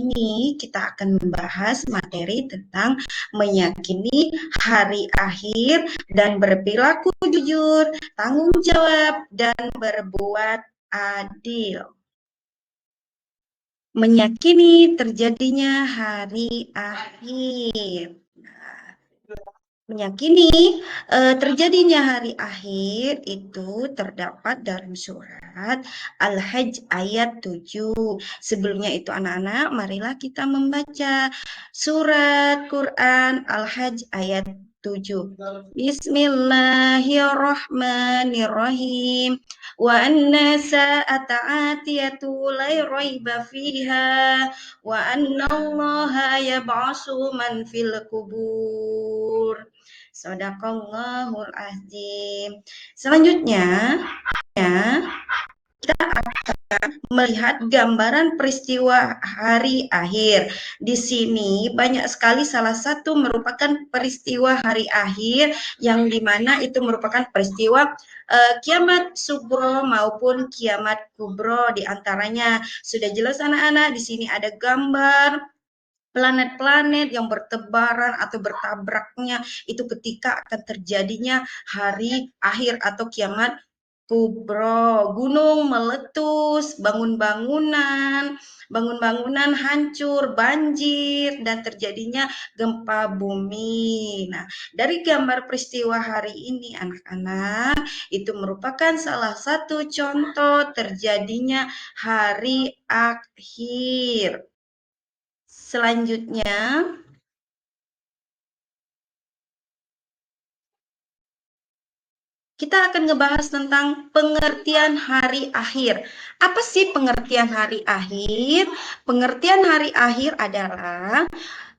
ini kita akan membahas materi tentang meyakini hari akhir dan berperilaku jujur, tanggung jawab, dan berbuat adil. Meyakini terjadinya hari akhir. Meyakini terjadinya hari akhir itu terdapat dalam surat Al-Hajj ayat 7. Sebelumnya itu anak-anak, marilah kita membaca surat Quran Al-Hajj ayat 7. Bismillahirrahmanirrahim. Wa anna sa'ata atiyatu la raiba fiha wa anna allaha yab'asu man fil kubur. Shadaqallahul azim. Selanjutnya, kita akan melihat gambaran peristiwa hari akhir. Di sini banyak sekali salah satu merupakan peristiwa hari akhir yang dimana itu merupakan peristiwa kiamat sugro maupun kiamat kubro. Di antaranya sudah jelas anak-anak, di sini ada gambar planet-planet yang bertebaran atau bertabraknya itu ketika akan terjadinya hari akhir atau kiamat kubro. Gunung meletus, bangunan-bangunan hancur, banjir, dan terjadinya gempa bumi. Nah, dari gambar peristiwa hari ini anak-anak, itu merupakan salah satu contoh terjadinya hari akhir. Selanjutnya, kita akan ngebahas tentang pengertian hari akhir. Apa sih pengertian hari akhir? Pengertian hari akhir adalah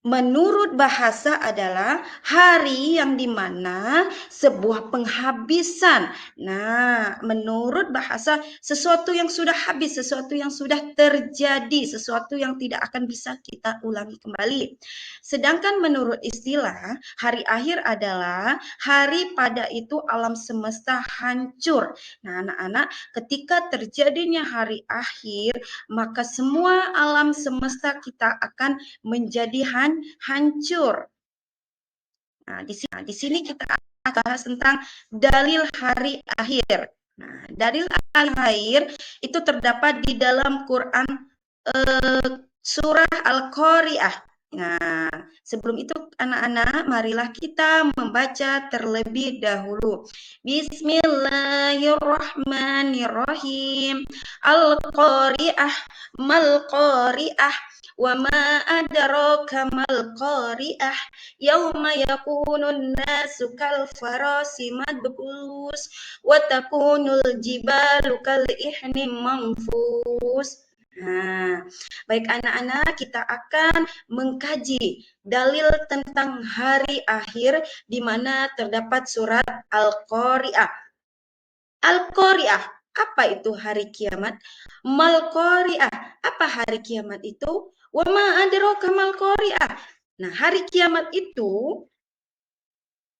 menurut bahasa adalah hari yang dimana sebuah penghabisan. Nah, menurut bahasa sesuatu yang sudah habis, sesuatu yang sudah terjadi, sesuatu yang tidak akan bisa kita ulangi kembali. Sedangkan menurut istilah, hari akhir adalah hari pada itu alam semesta hancur. Nah, anak-anak, ketika terjadinya hari akhir, maka semua alam semesta kita akan menjadi hancur. Nah, di sini kita akan bahas tentang dalil hari akhir. Nah, dalil hari akhir itu terdapat di dalam Quran surah Al-Qari'ah. Nah, sebelum itu anak-anak, marilah kita membaca terlebih dahulu. Bismillahirrahmanirrahim. Al-Qari'ah, mal-Qari'ah. Wa ma adraka mal qari'ah yauma yakunun nasu kal farasi madbus wa takunul jibalu kal ihnim manfus. Nah, baik anak-anak, kita akan mengkaji dalil tentang hari akhir di mana terdapat surat Al-Qari'ah. Al-Qari'ah, apa itu hari kiamat? Mal-Qari'ah, apa hari kiamat itu? Wa ma adraka mal qari'ah. Nah, hari kiamat itu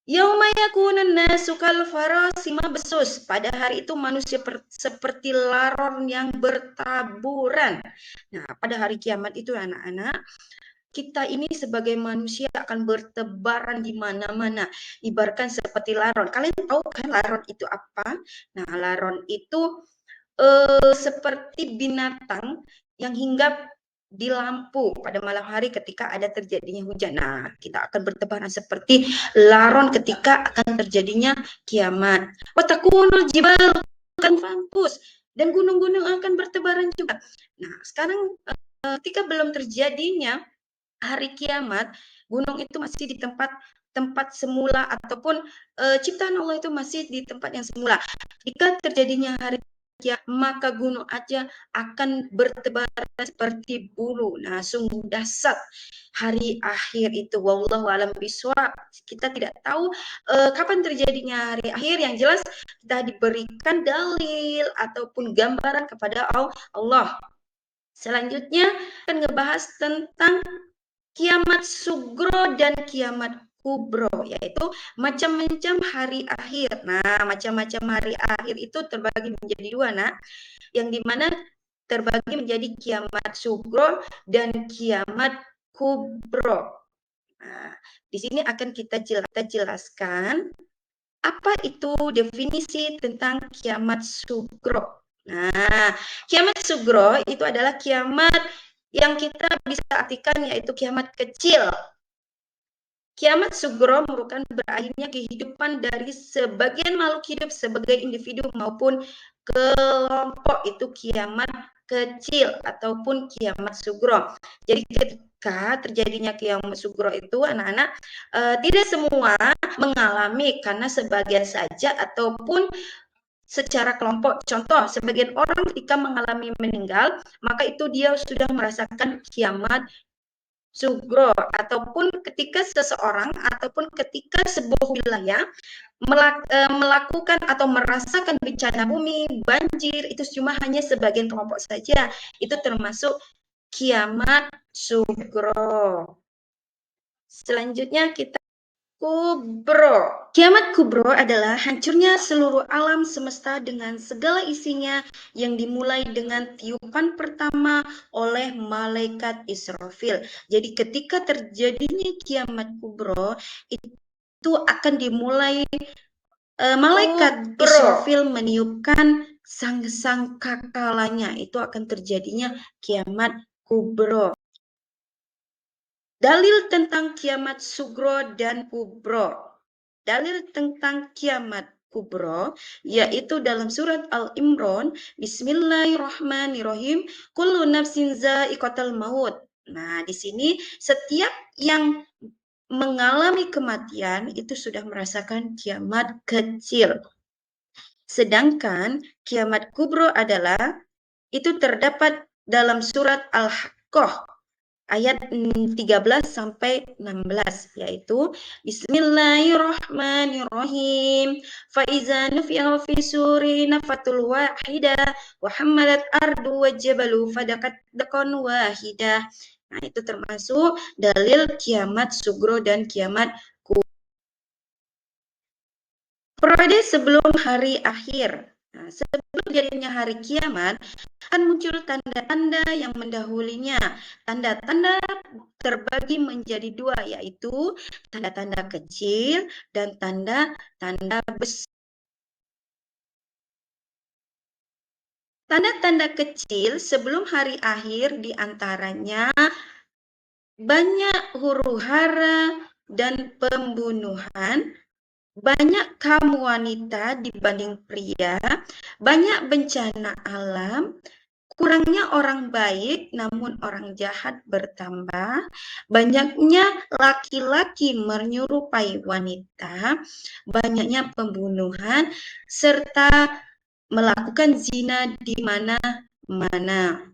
yauma yakunun nasu kal farasi mabsus. Pada hari itu manusia seperti laron yang bertaburan. Nah, pada hari kiamat itu anak-anak, kita ini sebagai manusia akan bertebaran di mana-mana, ibaratkan seperti laron. Kalian tahu kan laron itu apa? Nah, laron itu seperti binatang yang hinggap di lampu pada malam hari ketika ada terjadinya hujan. Nah, kita akan bertebaran seperti laron ketika akan terjadinya kiamat. Watakunul jibal akan fangkus, dan gunung-gunung akan bertebaran juga. Nah, sekarang ketika belum terjadinya hari kiamat, gunung itu masih di tempat semula ataupun ciptaan Allah itu masih di tempat yang semula. Jika terjadinya hari kiamat, maka gunung aja akan bertebaran seperti bulu. Nah, sungguh dahsyat hari akhir itu. Wallahu a'lam bishawab. Kita tidak tahu kapan terjadinya hari akhir. Yang jelas kita diberikan dalil ataupun gambaran kepada Allah. Selanjutnya akan ngebahas tentang kiamat sugro dan kiamat kubro, yaitu macam-macam hari akhir. Nah, macam-macam hari akhir itu terbagi menjadi dua, nak. Yang dimana terbagi menjadi kiamat sugro dan kiamat kubro. Nah, di sini akan kita jelaskan apa itu definisi tentang kiamat sugro. Nah, kiamat sugro itu adalah kiamat yang kita bisa artikan yaitu kiamat kecil. Kiamat sugro merupakan berakhirnya kehidupan dari sebagian makhluk hidup sebagai individu maupun kelompok, itu kiamat kecil ataupun kiamat sugro. Jadi ketika terjadinya kiamat sugro itu anak-anak tidak semua mengalami, karena sebagian saja ataupun secara kelompok. Contoh, sebagian orang ketika mengalami meninggal, maka itu dia sudah merasakan kiamat sugro, ataupun ketika seseorang ataupun ketika sebuah wilayah melakukan atau merasakan bencana bumi, banjir, itu cuma hanya sebagian kelompok saja. Itu termasuk kiamat sugro. Selanjutnya kita kubro. Kiamat kubro adalah hancurnya seluruh alam semesta dengan segala isinya yang dimulai dengan tiupan pertama oleh malaikat Israfil. Jadi ketika terjadinya kiamat kubro, itu akan dimulai malaikat Israfil meniupkan sang kakalanya. Itu akan terjadinya kiamat kubro. Dalil tentang kiamat sugro dan kubro. Dalil tentang kiamat kubro yaitu dalam surat Al-Imran, Bismillahirrahmanirrahim, kullu nafsin za'iqatul maut. Nah, di sini setiap yang mengalami kematian itu sudah merasakan kiamat kecil. Sedangkan kiamat kubro adalah itu terdapat dalam surat Al-Haqqah ayat 13 sampai 16, yaitu Bismillahirrahmanirrahim. Fa iza nufiha fi suri nafatul wahidah wa hamalat ardu wa jabalu fadaqan wahidah. Nah, itu termasuk dalil kiamat sugro dan kiamat kubro. Periode sebelum hari akhir. Nah, sebelum jadinya hari kiamat akan muncul tanda-tanda yang mendahulinya. Tanda-tanda terbagi menjadi dua, yaitu tanda-tanda kecil dan tanda-tanda besar. Tanda-tanda kecil sebelum hari akhir diantaranya banyak huru-hara dan pembunuhan, banyak kaum wanita dibanding pria, banyak bencana alam, kurangnya orang baik namun orang jahat bertambah, banyaknya laki-laki menyerupai wanita, banyaknya pembunuhan, serta melakukan zina di mana-mana.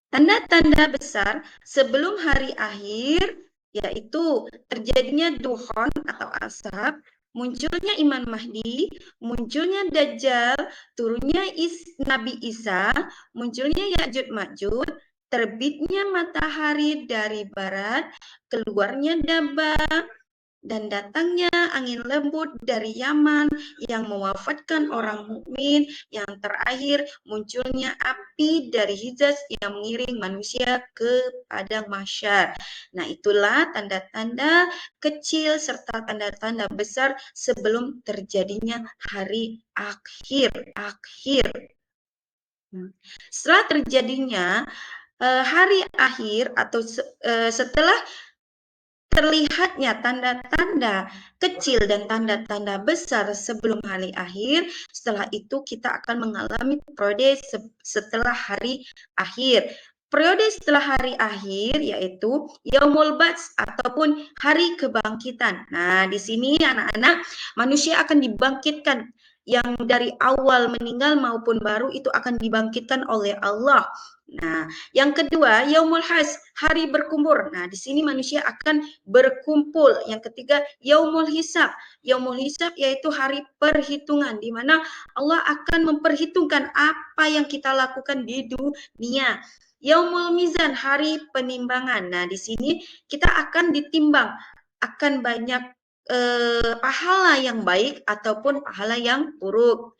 Tanda-tanda besar sebelum hari akhir yaitu terjadinya dukhon atau asap, munculnya Imam Mahdi, munculnya Dajjal, turunnya Nabi Isa, munculnya Ya'juj Ma'juj, terbitnya matahari dari barat, keluarnya Daba, dan datangnya angin lembut dari Yaman yang mewafatkan orang mukmin. Yang terakhir munculnya api dari Hijaz yang mengiring manusia ke padang mahsyar. Nah, itulah tanda-tanda kecil serta tanda-tanda besar sebelum terjadinya hari akhir. Setelah terjadinya hari akhir atau setelah terlihatnya tanda-tanda kecil dan tanda-tanda besar sebelum hari akhir, setelah itu kita akan mengalami periode setelah hari akhir. Periode setelah hari akhir yaitu Yaumul Ba'ts ataupun hari kebangkitan. Nah, di sini anak-anak, manusia akan dibangkitkan, yang dari awal meninggal maupun baru itu akan dibangkitkan oleh Allah. Nah, yang kedua, Yaumul Has, hari berkumpul. Nah, di sini manusia akan berkumpul. Yang ketiga, Yaumul Hisab. Yaumul Hisab yaitu hari perhitungan, di mana Allah akan memperhitungkan apa yang kita lakukan di dunia. Yaumul Mizan, hari penimbangan. Nah, di sini kita akan ditimbang, akan banyak pahala yang baik ataupun pahala yang buruk.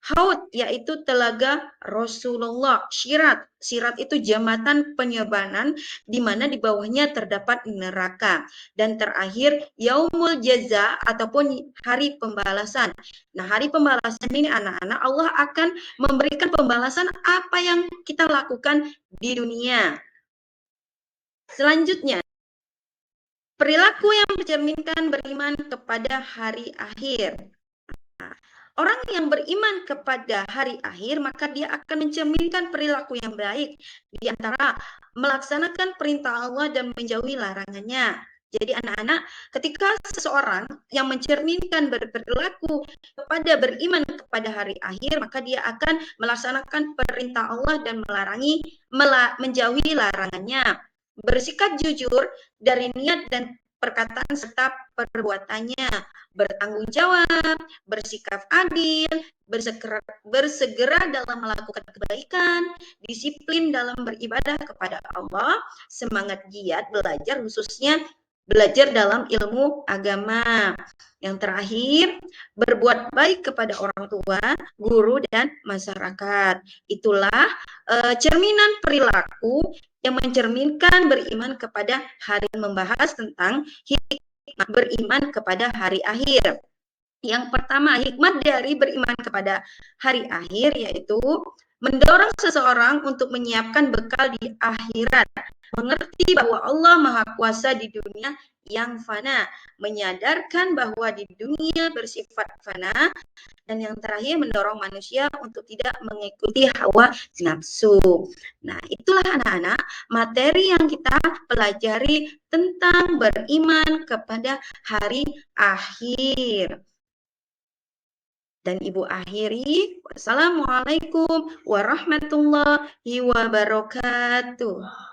Haud yaitu telaga Rasulullah. Sirat itu jambatan penyeberangan di mana di bawahnya terdapat neraka. Dan terakhir Yaumul Jaza ataupun hari pembalasan. Nah, hari pembalasan ini anak-anak Allah akan memberikan pembalasan apa yang kita lakukan di dunia. Selanjutnya, perilaku yang mencerminkan beriman kepada hari akhir. Orang yang beriman kepada hari akhir, maka dia akan mencerminkan perilaku yang baik. Di antara melaksanakan perintah Allah dan menjauhi larangannya. Jadi anak-anak, ketika seseorang yang mencerminkan berperilaku kepada beriman kepada hari akhir, maka dia akan melaksanakan perintah Allah dan menjauhi larangannya. Bersikap jujur dari niat dan perkataan serta perbuatannya, bertanggung jawab, bersikap adil, bersegera dalam melakukan kebaikan, disiplin dalam beribadah kepada Allah, semangat giat belajar, khususnya belajar dalam ilmu agama. Yang terakhir, berbuat baik kepada orang tua, guru, dan masyarakat. Itulah cerminan perilaku yang mencerminkan beriman kepada hari, membahas tentang hikmah beriman kepada hari akhir. Yang pertama, hikmat dari beriman kepada hari akhir yaitu mendorong seseorang untuk menyiapkan bekal di akhirat, mengerti bahwa Allah Maha Kuasa di dunia yang fana, menyadarkan bahwa di dunia bersifat fana, dan yang terakhir mendorong manusia untuk tidak mengikuti hawa nafsu. Nah, itulah anak-anak materi yang kita pelajari tentang beriman kepada hari akhir. Dan Ibu akhiri, wassalamualaikum warahmatullahi wabarakatuh.